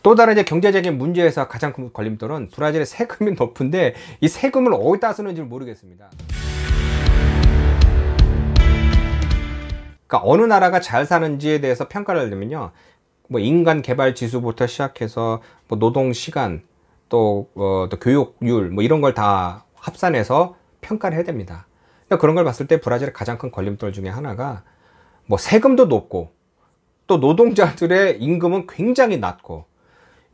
또 다른 이제 경제적인 문제에서 가장 큰 걸림돌은 브라질의 세금이 높은데 이 세금을 어디다 쓰는지 모르겠습니다. 그러니까 어느 나라가 잘 사는지에 대해서 평가를 하려면요, 뭐 인간 개발 지수부터 시작해서 뭐 노동 시간, 또 교육률 뭐 이런 걸 다 합산해서 평가를 해야 됩니다. 그러니까 그런 걸 봤을 때 브라질의 가장 큰 걸림돌 중에 하나가 뭐 세금도 높고 또 노동자들의 임금은 굉장히 낮고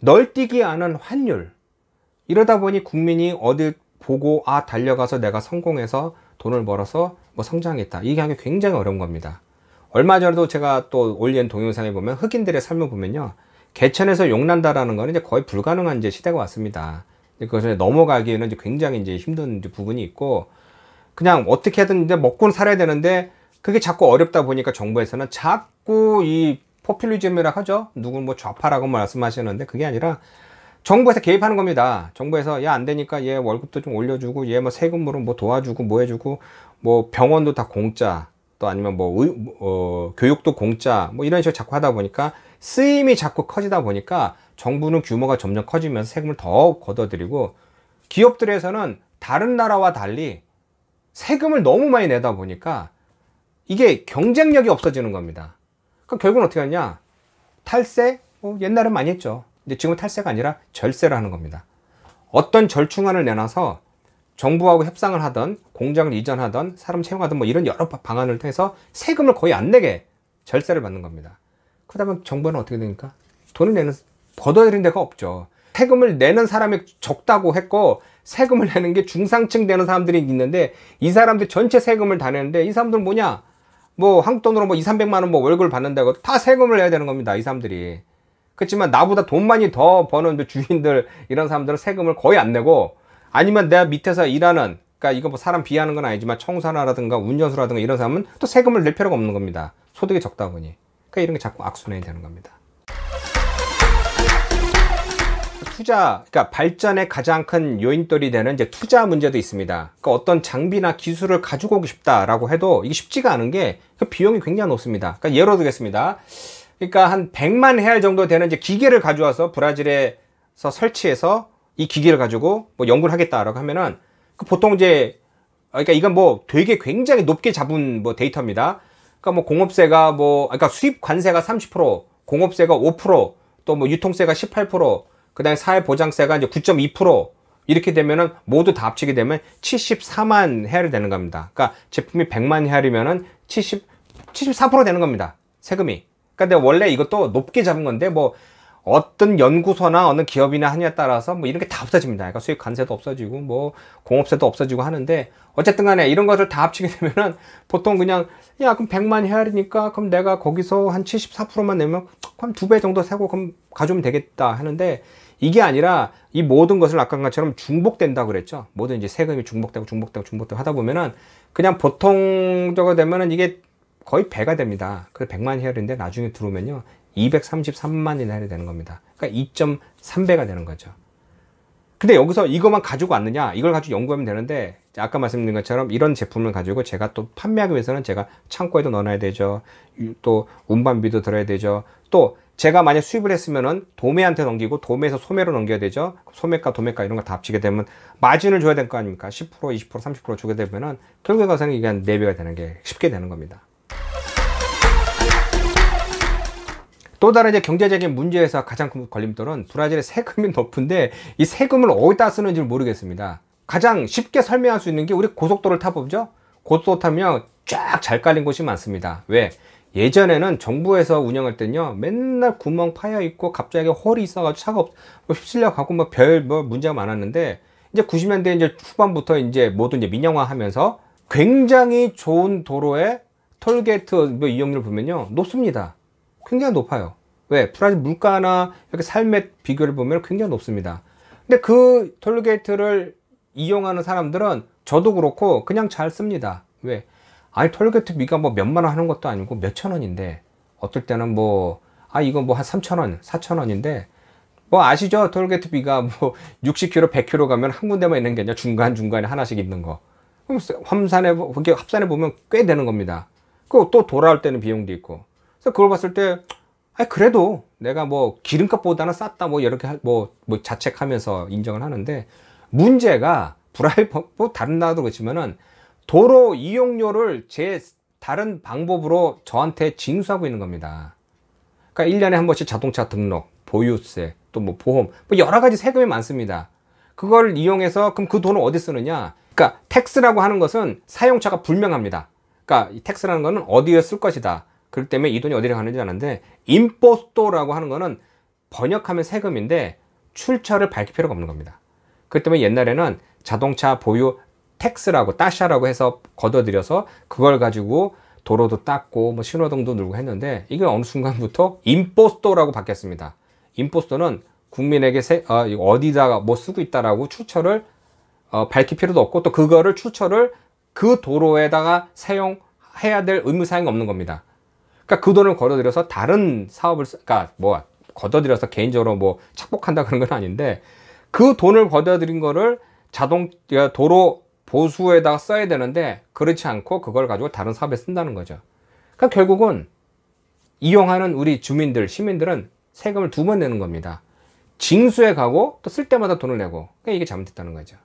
널뛰기 않은 환율, 이러다 보니 국민이 어디 보고 달려가서 내가 성공해서 돈을 벌어서 뭐 성장했다, 이게 하기 굉장히 어려운 겁니다. 얼마 전에도 제가 또 올린 동영상에 보면 흑인들의 삶을 보면요, 개천에서 용난다라는 거는 이제 거의 불가능한 이제 시대가 왔습니다. 그것을 넘어가기에는 이제 굉장히 이제 힘든 이제 부분이 있고, 그냥 어떻게든 이제 먹고는 살아야 되는데 그게 자꾸 어렵다 보니까 정부에서는 자꾸 이 포퓰리즘이라 하죠. 누군 뭐 좌파라고 말씀하시는데 그게 아니라 정부에서 개입하는 겁니다. 정부에서 야, 안 되니까 얘 월급도 좀 올려주고, 얘 뭐 세금으로 뭐 도와주고 뭐 해주고, 뭐 병원도 다 공짜, 또 아니면 뭐 교육도 공짜, 뭐 이런 식으로 자꾸 하다 보니까 쓰임이 자꾸 커지다 보니까 정부는 규모가 점점 커지면서 세금을 더 걷어들이고, 기업들에서는 다른 나라와 달리 세금을 너무 많이 내다 보니까 이게 경쟁력이 없어지는 겁니다. 그럼 결국은 어떻게 하냐? 탈세? 옛날엔 많이 했죠. 근데 지금은 탈세가 아니라 절세를 하는 겁니다. 어떤 절충안을 내놔서 정부하고 협상을 하던, 공장을 이전하던, 사람 채용하던 뭐 이런 여러 방안을 통해서 세금을 거의 안 내게 절세를 받는 겁니다. 그러다 보면 정부는 어떻게 됩니까? 돈을 내는, 걷어들이는 데가 없죠. 세금을 내는 사람이 적다고 했고, 세금을 내는 게 중상층 되는 사람들이 있는데, 이 사람들 전체 세금을 다 내는데, 이 사람들은 뭐냐? 뭐 한국 돈으로 뭐 2, 300만 원 뭐 월급을 받는다고 다 세금을 내야 되는 겁니다, 이 사람들이. 그렇지만 나보다 돈 많이 더 버는 주인들, 이런 사람들은 세금을 거의 안 내고, 아니면 내가 밑에서 일하는, 그러니까 이거 뭐 사람 비하는 건 아니지만 청소나라든가 운전수라든가 이런 사람은 또 세금을 낼 필요가 없는 겁니다. 소득이 적다 보니. 그러니까 이런 게 자꾸 악순환이 되는 겁니다. 투자, 그러니까 발전의 가장 큰 요인돌이 되는 이제 투자 문제도 있습니다. 그러니까 어떤 장비나 기술을 가지고 오고 싶다라고 해도 이게 쉽지가 않은 게 그 비용이 굉장히 높습니다. 그러니까 예로 들겠습니다. 그러니까 한 100만 헤알 정도 되는 이제 기계를 가져와서 브라질에서 설치해서 이 기계를 가지고 뭐 연구를 하겠다라고 하면은 그 보통 이제, 그러니까 이건 뭐 되게 굉장히 높게 잡은 뭐 데이터입니다. 그러니까 뭐 공업세가 그러니까 수입 관세가 30%, 공업세가 5%, 또 뭐 유통세가 18%, 그 다음에 사회보장세가 이제 9.2%, 이렇게 되면은 모두 다 합치게 되면 74만 헤알이 되는 겁니다. 그러니까 제품이 100만 헤알이면은 74% 되는 겁니다, 세금이. 그러니까 원래 이것도 높게 잡은 건데, 뭐 어떤 연구소나 어느 기업이나 하냐에 따라서 뭐 이런 게 다 없어집니다. 그러니까 수입 관세도 없어지고 뭐 공업세도 없어지고 하는데, 어쨌든 간에 이런 것을 다 합치게 되면은 보통 그냥, 야, 그럼 100만 헤알이니까 그럼 내가 거기서 한 74%만 내면 그럼 2배 정도 세고 그럼 가져오면 되겠다 하는데, 이게 아니라 이 모든 것을 아까 것처럼 중복된다고 그랬죠. 모든 이제 세금이 중복되고 하다 보면은 그냥 보통적으로 되면은 이게 거의 배가 됩니다. 그래서 100만 헤알인데 나중에 들어오면요 233만 헤알이 되는 겁니다. 그러니까 2.3배가 되는 거죠. 근데 여기서 이것만 가지고 왔느냐, 이걸 가지고 연구하면 되는데, 아까 말씀드린 것처럼 이런 제품을 가지고 제가 또 판매하기 위해서는 제가 창고에도 넣어놔야 되죠. 또 운반비도 들어야 되죠. 또 제가 만약 수입을 했으면은 도매한테 넘기고, 도매에서 소매로 넘겨야 되죠. 소매가, 도매가 이런 거 다 합치게 되면 마진을 줘야 될 거 아닙니까? 10%, 20%, 30% 주게 되면은 결국에 가서는 이게 한 4배가 되는 게 쉽게 되는 겁니다. 또 다른 이제 경제적인 문제에서 가장 큰 걸림돌은 브라질의 세금이 높은데 이 세금을 어디다 쓰는지 모르겠습니다. 가장 쉽게 설명할 수 있는 게 우리 고속도로를 타보죠. 고속도로 타면 쫙 잘 깔린 곳이 많습니다. 왜? 예전에는 정부에서 운영할 때는요, 맨날 구멍 파여 있고 갑자기 홀이 있어가지고 차가 휩쓸려 가고 뭐 문제가 많았는데, 이제 90년대 이제 후반부터 이제 모두 이제 민영화하면서 굉장히 좋은 도로에 톨게이트 뭐 이용료를 보면요 높습니다. 굉장히 높아요. 왜? 브라질 물가나 이렇게 삶의 비교를 보면 굉장히 높습니다. 근데 그 톨게이트를 이용하는 사람들은 저도 그렇고 그냥 잘 씁니다. 왜? 아니, 톨게이트비가 뭐 몇만 원 하는 것도 아니고 몇천 원인데, 어떨 때는 이거 뭐 한 3천 원, 4천 원인데, 뭐 아시죠? 톨게이트비가 뭐 60km, 100km 가면 한 군데만 있는 게 아니라 중간중간에 하나씩 있는 거. 그럼 합산해 보면 꽤 되는 겁니다. 그리고 또 돌아올 때는 비용도 있고. 그래서 그걸 봤을 때 아, 그래도 내가 뭐 기름값보다는 쌌다 뭐 이렇게 뭐 자책하면서 인정을 하는데, 문제가 뭐 다른 나라도 그렇지만은 도로 이용료를 다른 방법으로 저한테 징수하고 있는 겁니다. 그러니까 1년에 한 번씩 자동차 등록, 보유세, 또 뭐 보험, 뭐 여러 가지 세금이 많습니다. 그걸 이용해서 그럼 그 돈을 어디 쓰느냐? 그러니까 텍스라고 하는 것은 사용처가 불명합니다. 그러니까 이 텍스라는 거는 어디에 쓸 것이다. 그렇기 때문에 이 돈이 어디로 가는지 아는데, 임포스토라고 하는 거는 번역하면 세금인데 출처를 밝힐 필요가 없는 겁니다. 그렇기 때문에 옛날에는 자동차 보유 텍스라고 따샤라고 해서 걷어들여서 그걸 가지고 도로도 닦고 뭐 신호등도 누르고 했는데, 이게 어느 순간부터 임포스토라고 바뀌었습니다. 임포스토는 국민에게 어디다가 뭐 쓰고 있다라고 출처를 밝힐 필요도 없고, 또 그거를 출처를 그 도로에다가 사용해야 될 의무 사항이 없는 겁니다. 그러니까 그 돈을 걷어들여서 다른 사업을 그러니까 뭐 걷어들여서 개인적으로 뭐 착복한다 그런 건 아닌데, 그 돈을 걷어들인 거를 도로 보수에다가 써야 되는데 그렇지 않고 그걸 가지고 다른 사업에 쓴다는 거죠. 그러니까 결국은 이용하는 우리 주민들, 시민들은 세금을 두 번 내는 겁니다. 징수에 가고 또 쓸 때마다 돈을 내고, 그러니까 이게 잘못됐다는 거죠.